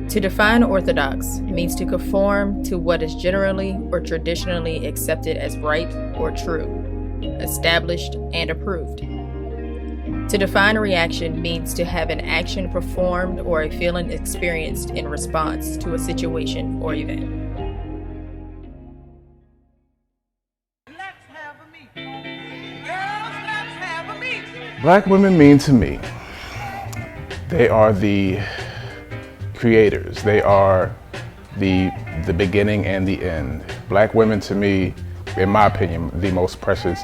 To define orthodox means to conform to what is generally or traditionally accepted as right or true, established and approved. To define a reaction means to have an action performed or a feeling experienced in response to a situation or event. Black women mean to me, they are the creators. They are the beginning and the end. Black women to me, in my opinion, the most precious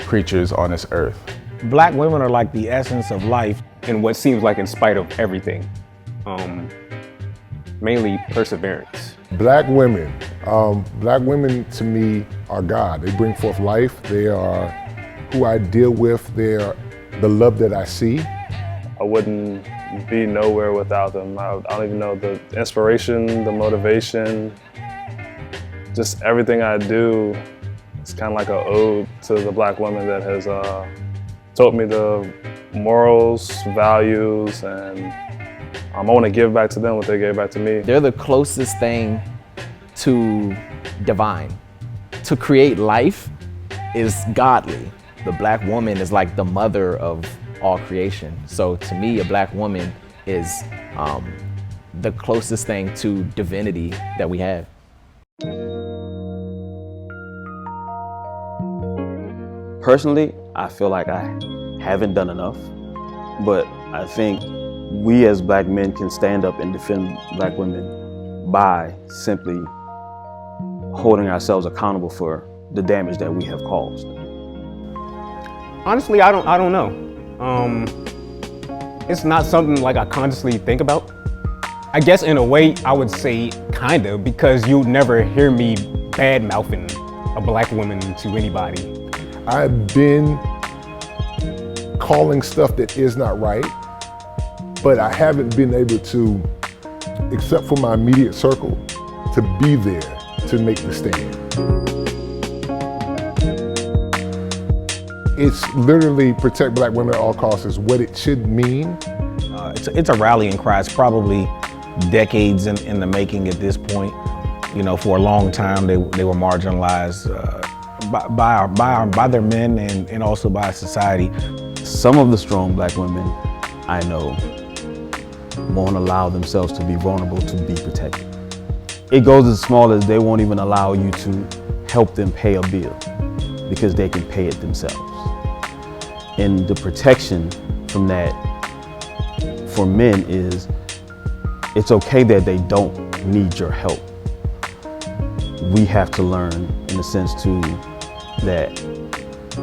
creatures on this earth. Black women are like the essence of life. In what seems like in spite of everything. Mainly perseverance. Black women to me are God. They bring forth life. They are who I deal with. They are the love that I see. I wouldn't be nowhere without them. I don't even know the inspiration, the motivation, just everything I do. It's kind of like an ode to the Black woman that has taught me the morals, values, and I want to give back to them what they gave back to me. They're the closest thing to divine. To create life is godly. The Black woman is like the mother of all creation. So to me, a Black woman is the closest thing to divinity that we have. Personally, I feel like I haven't done enough, but I think we as Black men can stand up and defend Black women by simply holding ourselves accountable for the damage that we have caused. Honestly, I don't know. It's not something like I consciously think about. I guess in a way I would say kinda, because you'd never hear me bad-mouthing a Black woman to anybody. I've been calling stuff that is not right, but I haven't been able to, except for my immediate circle, to be there to make the stand. It's literally protect Black women at all costs is what it should mean. It's a rallying cry. It's probably decades in the making at this point. You know, for a long time they were marginalized by their men and also by society. Some of the strong Black women I know won't allow themselves to be vulnerable to be protected. It goes as small as they won't even allow you to help them pay a bill because they can pay it themselves. And the protection from that for men is, it's okay that they don't need your help. We have to learn, in a sense too, that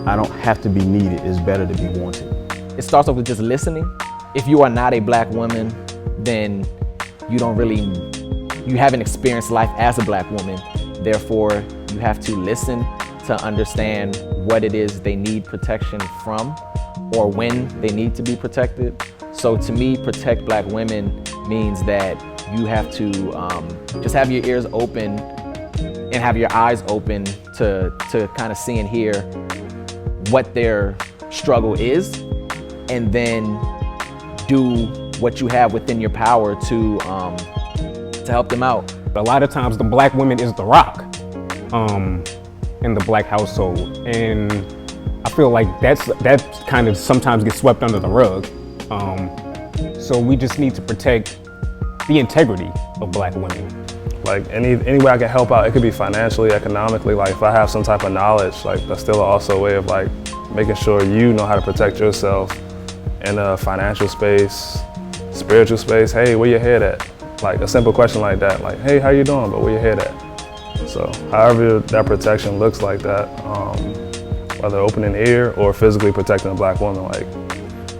I don't have to be needed, it's better to be wanted. It starts off with just listening. If you are not a Black woman, then you haven't experienced life as a Black woman. Therefore, you have to listen to understand what it is they need protection from or when they need to be protected. So to me, protect Black women means that you have to just have your ears open and have your eyes open to kind of see and hear what their struggle is, and then do what you have within your power to help them out. A lot of times the Black woman is the rock in the Black household, and I feel like that kind of sometimes gets swept under the rug. So we just need to protect the integrity of Black women. Like any way I can help out, it could be financially, economically, like if I have some type of knowledge, like that's still also a way of like making sure you know how to protect yourself in a financial space, spiritual space. Hey, where your head at? Like a simple question like that, like, hey, how you doing, but where your head at? So however that protection looks like that, whether opening ear or physically protecting a Black woman, like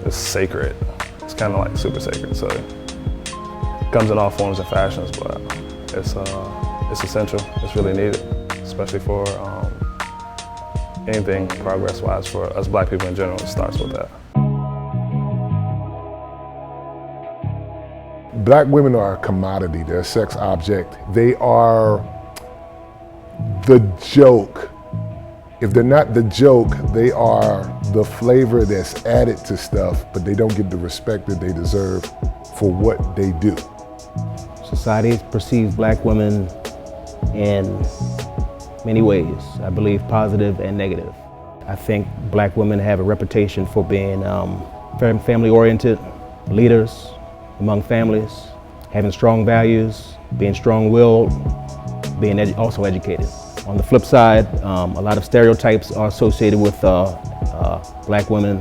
it's sacred. It's kind of like super sacred. So it comes in all forms and fashions, but it's essential. It's really needed, especially for anything progress-wise for us Black people in general. It starts with that. Black women are a commodity. They're a sex object. They are the joke. If they're not the joke, they are the flavor that's added to stuff, but they don't get the respect that they deserve for what they do. Society perceives black women in many ways, I believe positive and negative. I think black women have a reputation for being very family-oriented leaders among families, having strong values, being strong-willed, being also educated. On the flip side, a lot of stereotypes are associated with black women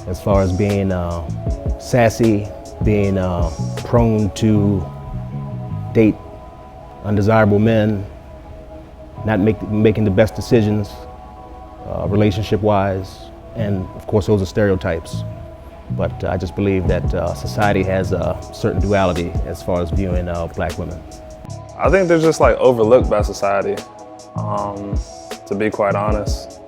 as far as being sassy, being prone to date undesirable men, not making the best decisions relationship-wise, and of course those are stereotypes. But I just believe that society has a certain duality as far as viewing black women. I think they're just like overlooked by society, to be quite honest.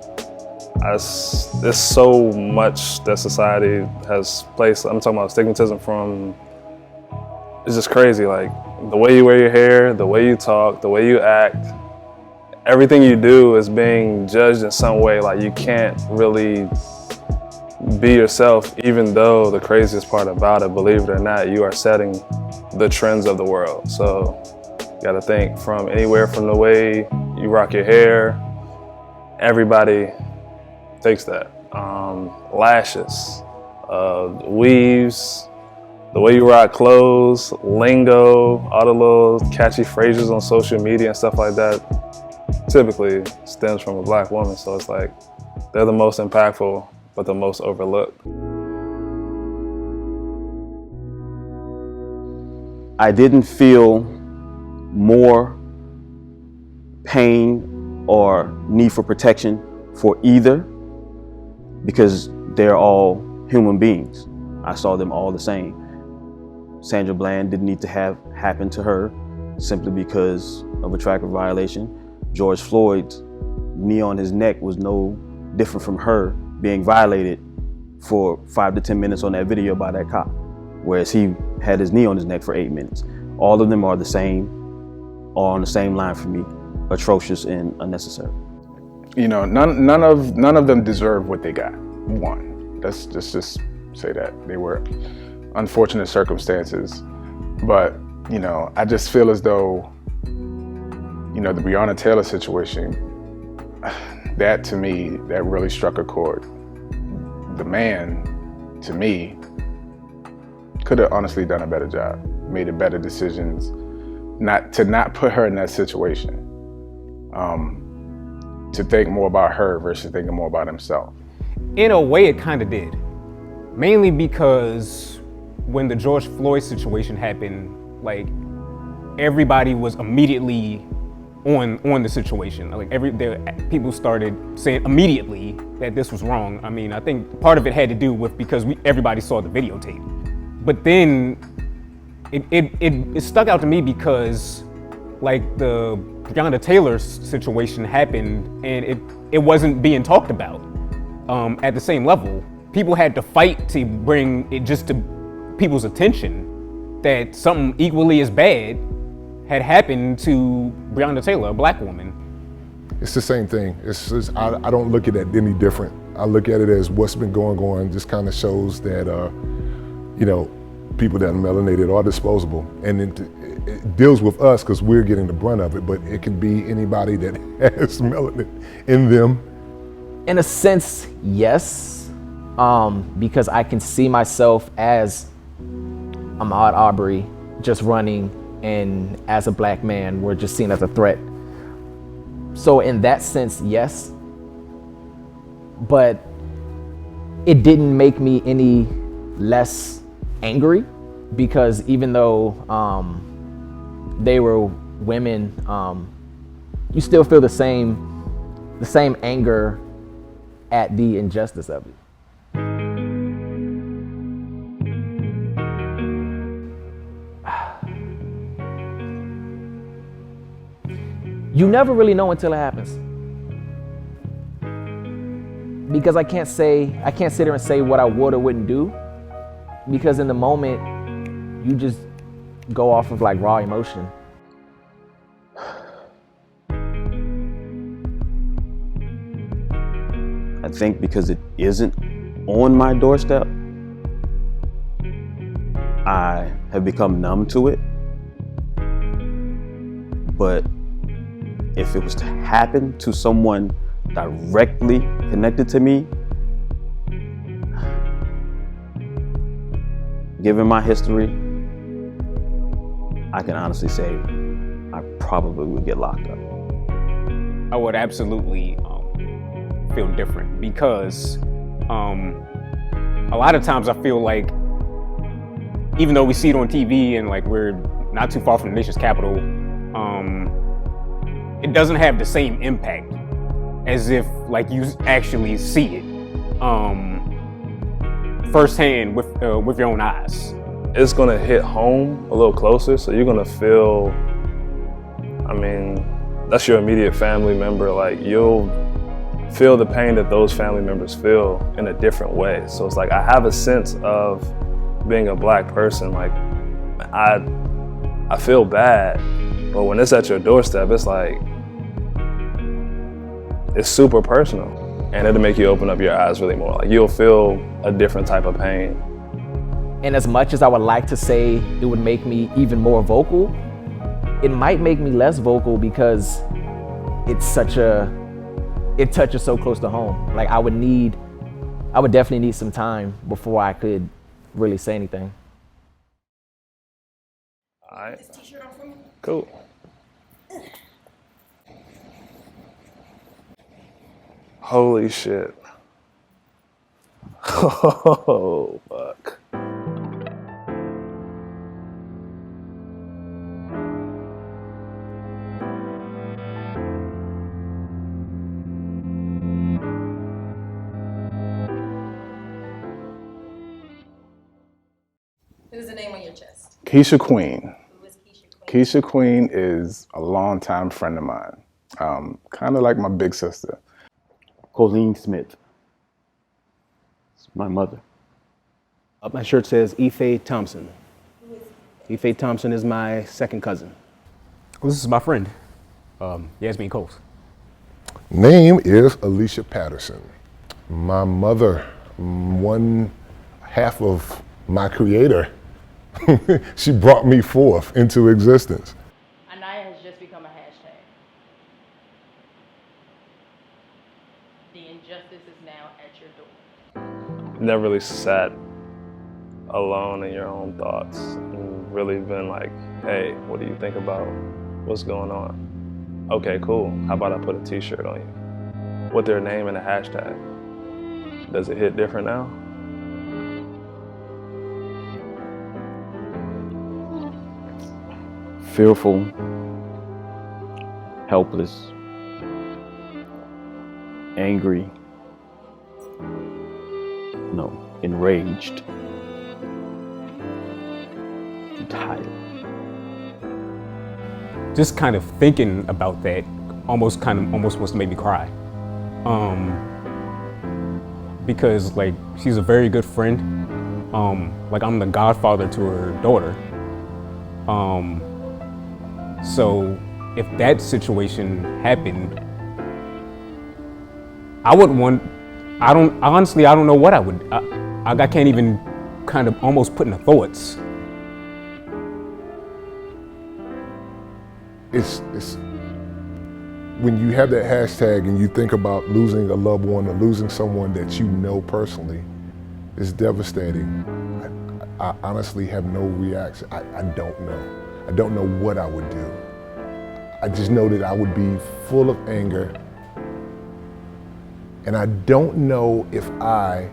There's so much that society has placed, I'm talking about stigmatism from, it's just crazy. Like the way you wear your hair, the way you talk, the way you act, everything you do is being judged in some way. Like you can't really be yourself, even though the craziest part about it, believe it or not, you are setting the trends of the world. So you gotta think from anywhere from the way you rock your hair, everybody takes that. Lashes, weaves, the way you rock clothes, lingo, all the little catchy phrases on social media and stuff like that typically stems from a black woman. So it's like they're the most impactful, but the most overlooked. I didn't feel more pain or need for protection for either, because they're all human beings. I saw them all the same. Sandra Bland didn't need to have happen to her simply because of a traffic violation. George Floyd's knee on his neck was no different from her being violated for 5 to 10 minutes on that video by that cop, whereas he had his knee on his neck for 8 minutes. All of them are the same, all on the same line for me, atrocious and unnecessary. You know, none of them deserve what they got. One, let's just say that they were unfortunate circumstances, but you know, I just feel as though, you know, the Breonna Taylor situation, that to me, that really struck a chord. The man, to me, could have honestly done a better job, made a better decisions, not put her in that situation. To think more about her versus thinking more about himself. In a way, it kind of did. Mainly because when the George Floyd situation happened, like everybody was immediately on the situation. Like people started saying immediately that this was wrong. I mean, I think part of it had to do with because everybody saw the videotape. But then it stuck out to me because like the Breonna Taylor situation happened and it wasn't being talked about at the same level. People had to fight to bring it just to people's attention that something equally as bad had happened to Breonna Taylor, a black woman. It's the same thing. I don't look at it any different. I look at it as what's been going on. Just kind of shows that, you know, people that are melanated are disposable. And it deals with us because we're getting the brunt of it, but it can be anybody that has melanin in them. In a sense, yes, because I can see myself as Ahmaud Arbery just running, and as a black man, we're just seen as a threat. So in that sense, yes, but it didn't make me any less angry, because even though they were women, you still feel the same anger at the injustice of it. You never really know until it happens. Because I can't sit here and say what I would or wouldn't do, because in the moment, you just go off of like raw emotion. I think because it isn't on my doorstep, I have become numb to it. But if it was to happen to someone directly connected to me, given my history, I can honestly say I probably would get locked up. I would absolutely feel different because a lot of times I feel like, even though we see it on TV and like we're not too far from the nation's capital, it doesn't have the same impact as if like you actually see it firsthand with your own eyes. It's gonna hit home a little closer, so you're gonna feel, I mean, that's your immediate family member. Like, you'll feel the pain that those family members feel in a different way. So it's like, I have a sense of being a black person. Like, I feel bad, but when it's at your doorstep, it's like, it's super personal, and it'll make you open up your eyes really more. Like, you'll feel a different type of pain. And as much as I would like to say it would make me even more vocal, it might make me less vocal because it touches so close to home. Like, I would definitely need some time before I could really say anything. All right, cool. Holy shit. Oh, fuck. Who's the name on your chest? Keisha Queen. Who is Keisha Queen? Keisha Queen is a longtime friend of mine, kind of like my big sister. Colleen Smith. It's my mother. My shirt says Ife Thompson. Ife Thompson is my second cousin. This is my friend, Yasmin Coles. Name is Alicia Patterson. My mother, one half of my creator. She brought me forth into existence. Anaya has just become a hashtag. The injustice is now at your door. Never really sat alone in your own thoughts and really been like, hey, what do you think about what's going on? Okay, cool. How about I put a t-shirt on you with their name and a hashtag? Does it hit different now? Fearful, helpless, angry, no, enraged, and tired. Just kind of thinking about that almost wants to make me cry. Because like she's a very good friend. Like I'm the godfather to her daughter. So if that situation happened, I don't know what I would, I can't even kind of almost put into thoughts. It's when you have that hashtag and you think about losing a loved one or losing someone that you know personally, it's devastating. I honestly have no reaction. I don't know. I don't know what I would do. I just know that I would be full of anger. And I don't know if I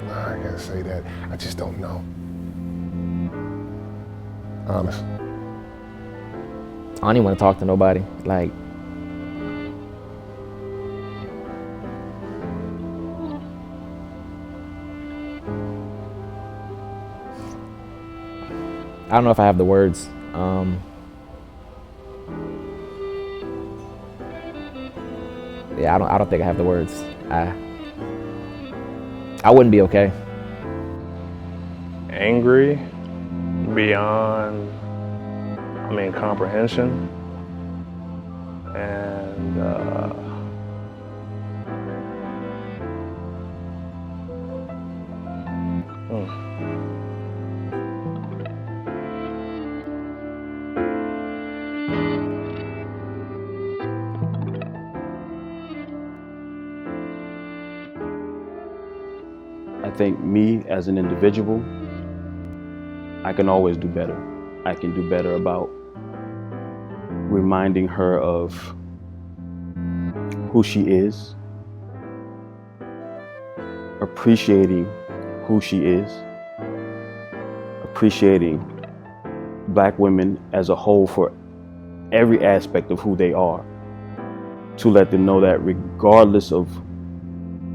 can't say that. I just don't know. Honest. I don't even want to talk to nobody. Like, I don't know if I have the words. Yeah, I don't think I have the words. I wouldn't be okay. Angry beyond, comprehension. And think me as an individual, I can always do better. I can do better about reminding her of who she is, appreciating who she is, appreciating Black women as a whole for every aspect of who they are, to let them know that regardless of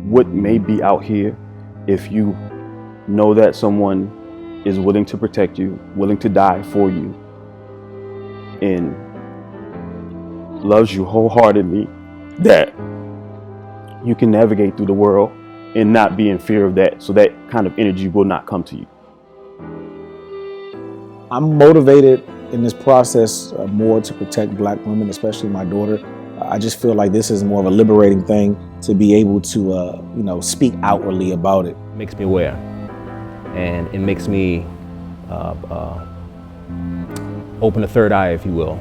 what may be out here, if you know that someone is willing to protect you, willing to die for you, and loves you wholeheartedly, that you can navigate through the world and not be in fear of that, so that kind of energy will not come to you. I'm motivated in this process more to protect Black women, especially my daughter. I just feel like this is more of a liberating thing to be able to, speak outwardly about it. It makes me aware, and it makes me open a third eye, if you will.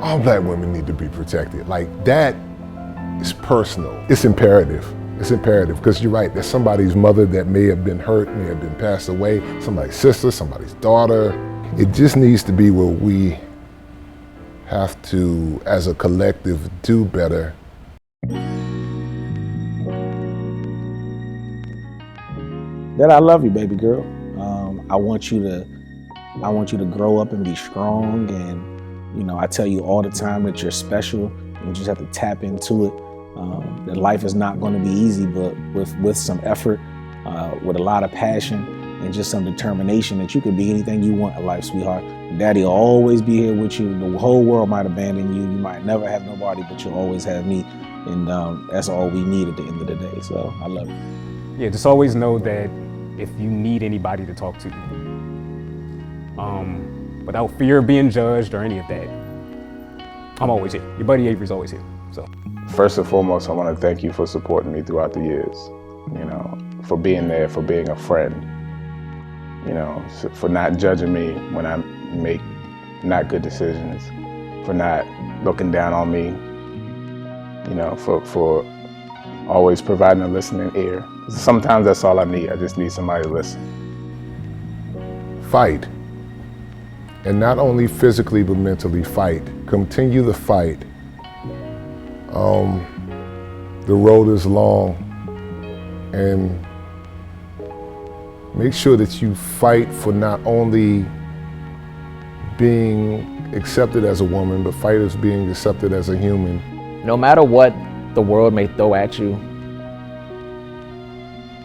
All Black women need to be protected. Like, that is personal. It's imperative. It's imperative, because you're right, there's somebody's mother that may have been hurt, may have been passed away, somebody's sister, somebody's daughter. It just needs to be where we have to, as a collective, do better. That I love you, baby girl. I want you to grow up and be strong, and I tell you all the time that you're special. You just have to tap into it. That life is not going to be easy, but with some effort, with a lot of passion, and just some determination, that you can be anything you want in life, sweetheart. Daddy will always be here with you. The whole world might abandon you. You might never have nobody, but you'll always have me. And that's all we need at the end of the day. So I love you. Yeah, just always know that if you need anybody to talk to, without fear of being judged or any of that, I'm always here. Your buddy Avery's always here. So First and foremost, I want to thank you for supporting me throughout the years, for being there, for being a friend, for not judging me when I make not good decisions, for not looking down on me, for always providing a listening ear. Sometimes that's all I need. I just need somebody to listen. Fight. And not only physically, but mentally fight. Continue the fight. The road is long, and make sure that you fight for not only being accepted as a woman, but fight as being accepted as a human. No matter what the world may throw at you,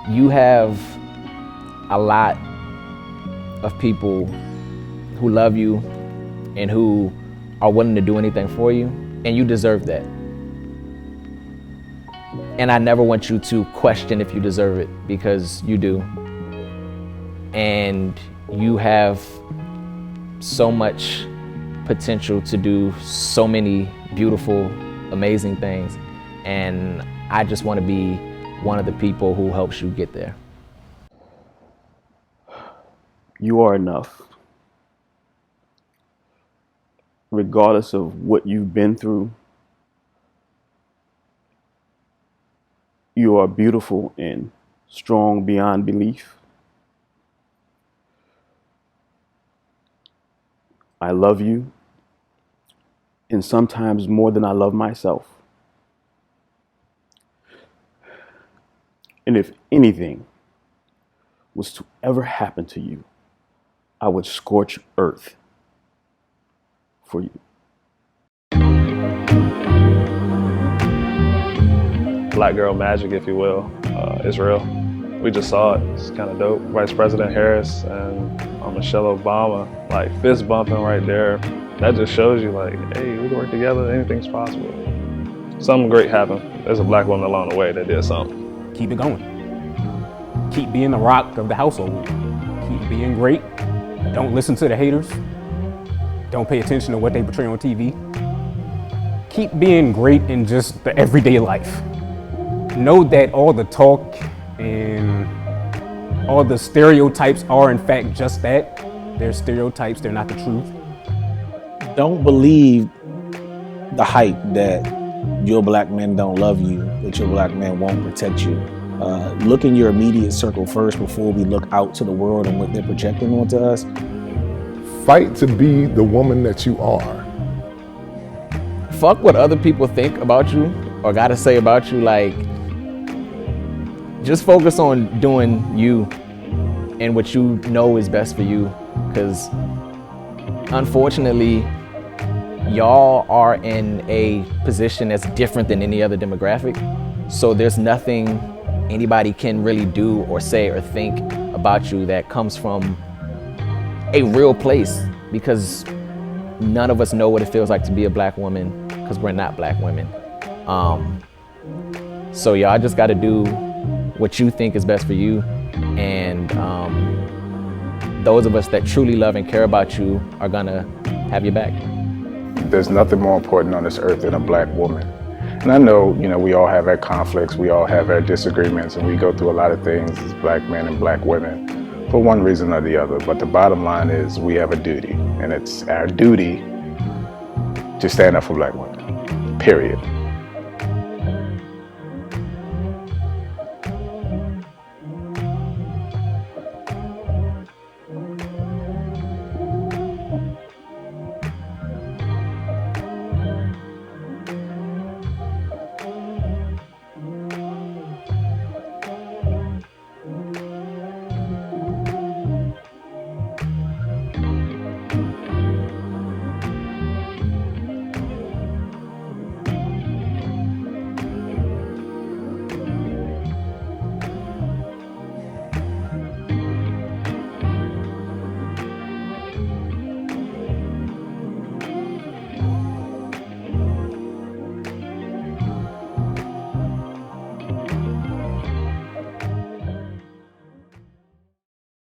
you have a lot of people who love you and who are willing to do anything for you, and you deserve that. And I never want you to question if you deserve it, because you do. And you have so much potential to do so many beautiful, amazing things. And I just want to be one of the people who helps you get there. You are enough. Regardless of what you've been through, you are beautiful and strong beyond belief. I love you, and sometimes more than I love myself. And if anything was to ever happen to you, I would scorch earth for you. Black girl magic, if you will, is real. We just saw it. It's kind of dope. Vice President Harris and Michelle Obama, like fist bumping right there. That just shows you, like, hey, we can work together. Anything's possible. Something great happened. There's a Black woman along the way that did something. keep it going. Keep being the rock of the household. Keep being great. Don't listen to the haters. Don't pay attention to what they portray on TV. Keep being great in just the everyday life. Know that all the talk and all the stereotypes are in fact just that. They're stereotypes, they're not the truth. Don't believe the hype that your black men don't love you, that your black men won't protect you. Look in your immediate circle first before we look out to the world and what they're projecting onto us. Fight to be the woman that you are. Fuck what other people think about you or gotta say about you. Like, just focus on doing you and what you know is best for you. Because unfortunately, y'all are in a position that's different than any other demographic. So there's nothing anybody can really do or say or think about you that comes from a real place, because none of us know what it feels like to be a black woman, because we're not black women. So y'all just gotta do what you think is best for you. And those of us that truly love and care about you are gonna have your back. There's nothing more important on this earth than a black woman. And I know, we all have our conflicts, we all have our disagreements, and we go through a lot of things as black men and black women for one reason or the other. But the bottom line is we have a duty, and it's our duty to stand up for black women, period.